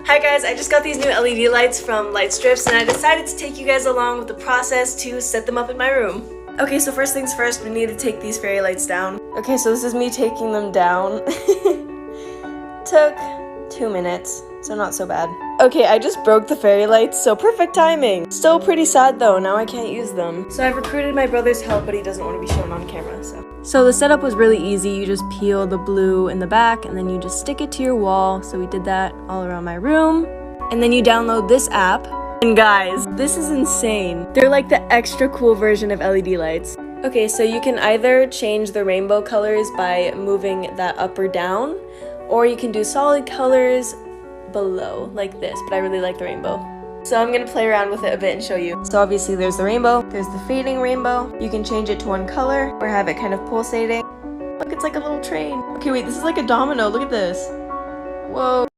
Hi guys, I just got these new LED lights from LightStrips and I decided to take you guys along with the process to set them up in my room. Okay, so first things first, we need to take these fairy lights down. Okay, so this is me taking them down. Took 2 minutes, so not so bad. Okay, I just broke the fairy lights, so perfect timing. Still pretty sad though, now I can't use them. So I've recruited my brother's help, but he doesn't want to be shown on camera, so. So the setup was really easy. You just peel the blue in the back and then you just stick it to your wall. So we did that all around my room. And then you download this app. And guys, this is insane. They're like the extra cool version of LED lights. Okay, so you can either change the rainbow colors by moving that up or down, or you can do solid colors below, like this, but I really like the rainbow. So I'm gonna play around with it a bit and show you. So obviously there's the rainbow, there's the fading rainbow. You can change it to one color or have it kind of pulsating. Look, it's like a little train. Okay, wait, this is like a domino, look at this. Whoa.